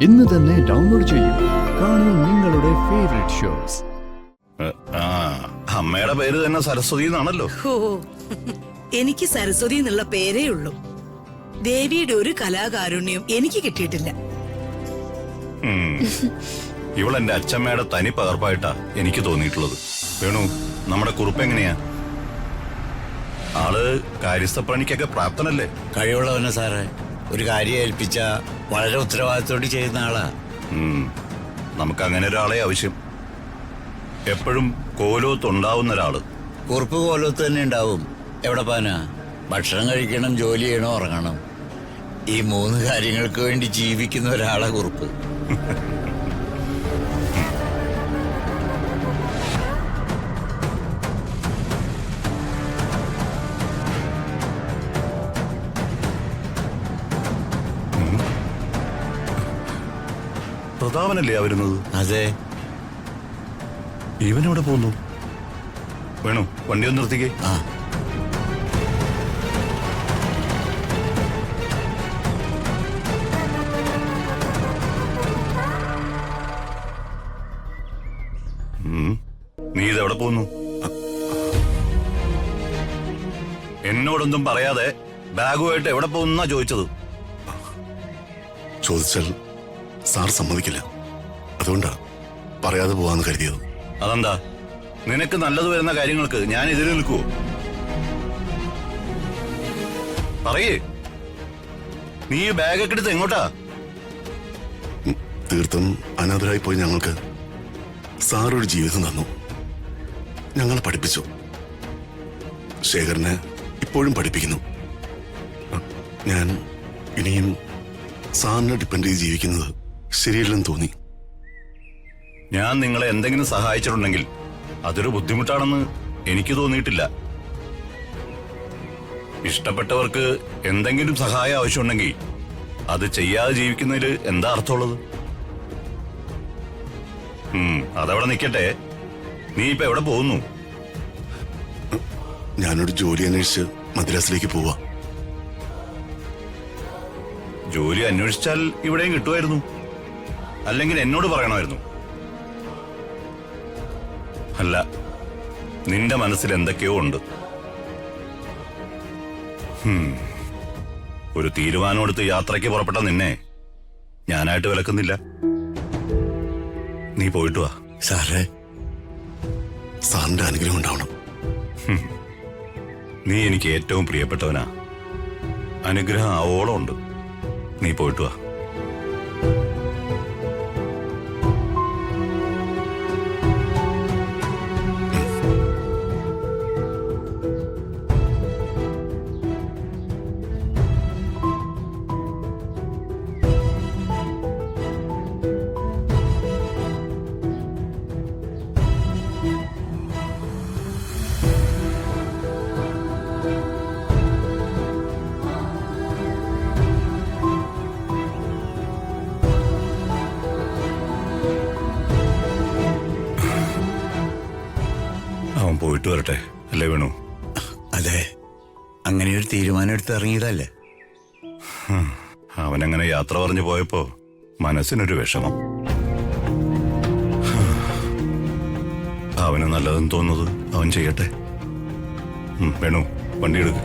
ഇന്ന് തന്നെ ഡൗൺലോഡ് ചെയ്യൂ. കാണൂ നിങ്ങളുടെ ഫേവറേറ്റ് ഷോസ്. അമ്മയുടെ പേര് തന്നെ സരസ്വതി എന്നാണല്ലോ. ഓ, എനിക്ക് സരസ്വതി എന്നുള്ള പേരേ ഉള്ളൂ. ദേവിയുടെ ഒരു കലാകാരുണ്യം എനിക്ക് കിട്ടിയിട്ടില്ല. ഇവളെന്റെ അച്ഛമ്മയുടെ തനി പകർപ്പായിട്ടാ എനിക്ക് തോന്നിയിട്ടുള്ളത്. വേണു, നമ്മുടെ കുറുപ്പ് എങ്ങനെയാ? ആള് കാര്യസ്ഥപ്പണിക്കൊക്കെ പ്രാപ്തനല്ലേ? കഴിവുള്ളവനെ സാറേ. ഒരു കാര്യം ഏൽപ്പിച്ച വളരെ ഉത്തരവാദിത്തോടെ ചെയ്യുന്ന ആളാ. നമുക്ക് അങ്ങനെ ഒരാളെ ആവശ്യം. എപ്പോഴും കോലോത്തുണ്ടാവുന്ന ഒരാള്. കുറുപ്പ് കോലത്ത് തന്നെ ഉണ്ടാവും. എവിടെ പാനാ? ഭക്ഷണം കഴിക്കണം, ജോലി ചെയ്യണം, ഉറങ്ങണം. ഈ 3 കാര്യങ്ങൾക്ക് വേണ്ടി ജീവിക്കുന്ന ഒരാളെ കുറുപ്പ്. പ്രതാപനല്ലേ വരുന്നത്? അതെ. ഇവനെവിടെ പോകുന്നു? വേണു, വണ്ടി ഒന്ന് നിർത്തിക്കേ. ആ, നീ ഇതെവിടെ പോകുന്നു? എന്നോടൊന്നും പറയാതെ ബാഗുമായിട്ട് എവിടെ പോകുന്നാ ചോദിച്ചത്? ചോദിച്ചാൽ സാർ സമ്മതിക്കില്ല. അതുകൊണ്ടാ പറയാതെ പോവാന്ന് കരുതിയത്. അതെന്താ? നിനക്ക് നല്ലത് വരുന്ന കാര്യങ്ങൾക്ക് ഞാൻ എതിര് നിൽക്കുവോ? പറയേ, നീ ബാഗൊക്കെ എടുത്ത് എങ്ങോട്ടാ? തീർത്തും അനാഥരായി പോയി ഞങ്ങൾക്ക് സാറൊരു ജീവിതം തന്നു. ഞങ്ങളെ പഠിപ്പിച്ചു. ശേഖരനെ ഇപ്പോഴും പഠിപ്പിക്കുന്നു. ഞാൻ ഇനിയും സാറിനെ ഡിപ്പെൻഡ് ചെയ്ത് ജീവിക്കുന്നത് ശരിയല്ലെന്ന് തോന്നി. ഞാൻ നിങ്ങളെ എന്തെങ്കിലും സഹായിച്ചിട്ടുണ്ടെങ്കിൽ അതൊരു ബുദ്ധിമുട്ടാണെന്ന് എനിക്ക് തോന്നിയിട്ടില്ല. ഇഷ്ടപ്പെട്ടവർക്ക് എന്തെങ്കിലും സഹായം ആവശ്യമുണ്ടെങ്കിൽ അത് ചെയ്യാതെ ജീവിക്കുന്നതിൽ എന്താ അർത്ഥമുള്ളത്? അതവിടെ നിൽക്കട്ടെ. നീ ഇപ്പൊ എവിടെ പോകുന്നു? ഞാനൊരു ജോലി അന്വേഷിച്ച് മദ്രാസിലേക്ക് പോവാ. ജോലി അന്വേഷിച്ചാൽ ഇവിടെയും കിട്ടുമായിരുന്നു. അല്ലെങ്കിൽ എന്നോട് പറയണമായിരുന്നു. അല്ല, നിന്റെ മനസ്സിൽ എന്തൊക്കെയോ ഉണ്ട്. ഒരു തീരുമാനമെടുത്ത് യാത്രയ്ക്ക് പുറപ്പെട്ട നിന്നെ ഞാനായിട്ട് വിലക്കുന്നില്ല. നീ പോയിട്ട് വാ. സാറേ, സാറിന്റെ അനുഗ്രഹം ഉണ്ടാവണം. നീ എനിക്ക് ഏറ്റവും പ്രിയപ്പെട്ടവനാ. അനുഗ്രഹം ആവോളം ഉണ്ട്. നീ പോയിട്ട് വാ. അവൻ പോയിട്ട് വരട്ടെ, അല്ലേ വേണു? അതെ. അങ്ങനെ ഒരു തീരുമാനം എടുത്ത് ഇറങ്ങിയതല്ലേ. അവനങ്ങനെ യാത്ര പറഞ്ഞു പോയപ്പോ മനസ്സിനൊരു വിഷമം. അവന് നല്ലതെന്ന് തോന്നുന്നത് അവൻ ചെയ്യട്ടെ. വേണു, വണ്ടി എടുക്ക്.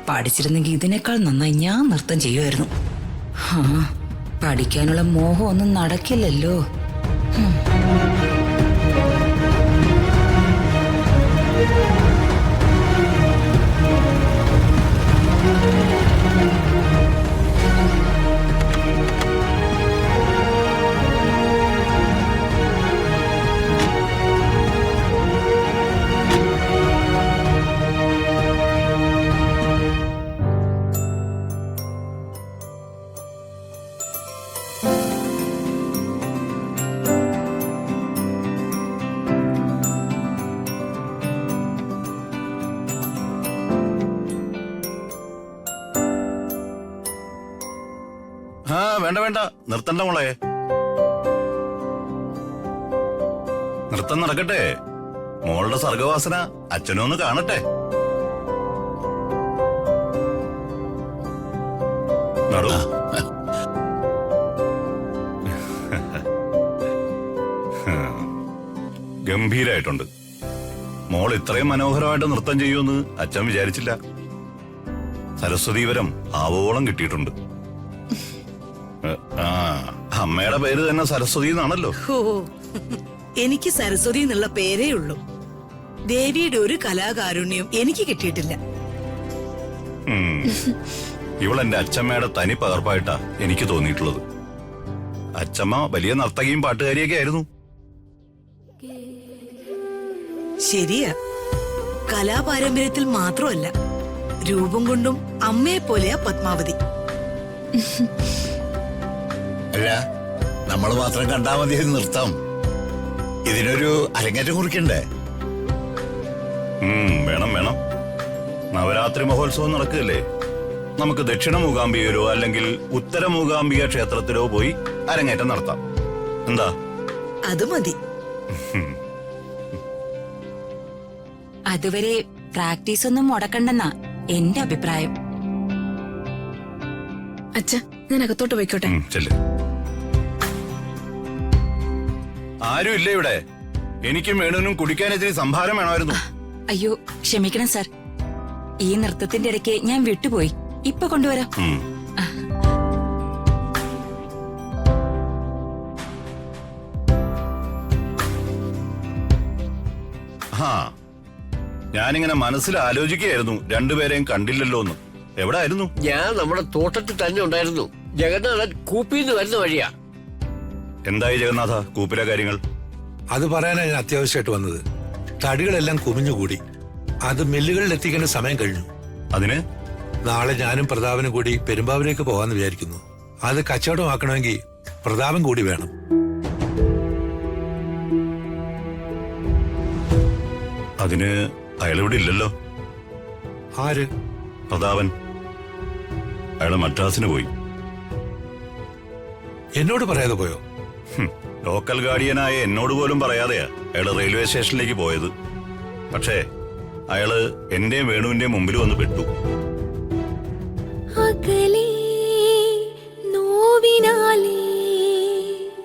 പഠിച്ചിരുന്നെങ്കിൽ ഇതിനേക്കാൾ നന്നായി ഞാൻ നൃത്തം ചെയ്യുമായിരുന്നു. പഠിക്കാനുള്ള മോഹം ഒന്നും നടക്കില്ലല്ലോ. വേണ്ട വേണ്ട, നിർത്തണ്ട മോളെ. നൃത്തം നടക്കട്ടെ. മോളുടെ സർഗവാസന അച്ഛനൊന്ന് കാണട്ടെ. നടു. ഗംഭീരായിട്ടുണ്ട്. മോൾ ഇത്രയും മനോഹരമായിട്ട് നൃത്തം ചെയ്യുമെന്ന് അച്ഛൻ വിചാരിച്ചില്ല. സരസ്വതീവരം ആവോളം കിട്ടിയിട്ടുണ്ട്. ആ, അമ്മയുടെ പേര് തന്നെ സരസ്വതി എന്നാണല്ലോ. ഓ, എനിക്ക് സരസ്വതി എന്നുള്ള പേരേ ഉള്ളൂ. ദേവിയുടെ ഒരു കലാകാരുണ്യവും എനിക്ക് കിട്ടിയിട്ടില്ല. ഇവളെന്റെ അച്ഛമ്മയുടെ തനി പകർപ്പായിട്ടാ എനിക്ക് തോന്നിയിട്ടുള്ളത്. അച്ഛമ്മ വലിയ നർത്തകിയും പാട്ടുകാരിയൊക്കെ ആയിരുന്നു. ശരിയാ, കലാപാരമ്പര്യത്തിൽ മാത്രമല്ല, രൂപം കൊണ്ടും അമ്മയെ പോലെയാ പത്മാവതി. അല്ല, നമ്മൾ മാത്രം കണ്ടാ മതി നൃത്തം. ഇതിനൊരു അരങ്ങേറ്റം കുറിക്കണ്ടേ? വേണം വേണം. നവരാത്രി മഹോത്സവം നടക്കുകയല്ലേ. നമുക്ക് ദക്ഷിണ മൂകാംബികയിലോ അല്ലെങ്കിൽ ഉത്തര മൂകാംബിക ക്ഷേത്രത്തിലോ പോയി അരങ്ങേറ്റം നടത്താം. എന്താ? അത് മതി. അതുവരെ പ്രാക്ടീസ് ഒന്നും മുടക്കണ്ടെന്നാ എന്റെ അഭിപ്രായം. അച്ഛ, ഞാൻ അകത്തോട്ട് പോയിക്കോട്ടെ. ചെല്ല്. ആരും ഇല്ല ഇവിടെ. എനിക്കും വേണുവിനും കുടിക്കാനെതിരെ സംഭാരം വേണമായിരുന്നു. അയ്യോ, ക്ഷമിക്കണം സാർ. ഈ നൃത്തത്തിന്റെ ഇടയ്ക്ക് ഞാൻ വിട്ടുപോയി. ഇപ്പൊ കൊണ്ടുവരാം. ആ, ഞാനിങ്ങനെ മനസ്സിൽ ആലോചിക്കുകയായിരുന്നു, രണ്ടുപേരെയും കണ്ടില്ലല്ലോ എന്ന്. എവിടെ ആയിരുന്നു? ഞാൻ നമ്മുടെ തോട്ടത്തിൽ തന്നെ ഉണ്ടായിരുന്നു. ജഗന്നാഥൻ കൂപ്പിന്ന് വരുന്ന വഴിയാ. എന്തായി ജഗന്നാഥ കൂപ്പിലെ കാര്യങ്ങൾ? അത് പറയാനാണ് ഞാൻ അത്യാവശ്യമായിട്ട് വന്നത്. തടികളെല്ലാം കുമിഞ്ഞുകൂടി. അത് മില്ലുകളിൽ എത്തിക്കേണ്ട സമയം കഴിഞ്ഞു. അതിന് നാളെ ഞാനും പ്രതാപനും കൂടി പെരുമ്പാവൂരേക്ക് പോകാന്ന് വിചാരിക്കുന്നു. അത് കച്ചവടമാക്കണമെങ്കിൽ പ്രതാപൻ കൂടി വേണം. അതിന് അയാളിവിടെ ഇല്ലല്ലോ. ആര്? പ്രതാപൻ. അയാള് മദ്രാസിന് പോയി. എന്നോട് പറയാതെ പോയോ? ലോക്കൽ ഗാർഡിയനായ എന്നോട് പോലും പറയാതെയാ അയാള് റെയിൽവേ സ്റ്റേഷനിലേക്ക് പോയത്. പക്ഷേ അയാള് എന്റെയും വേണുവിന്റെയും മുമ്പിൽ വന്ന് പെട്ടു. അകലെ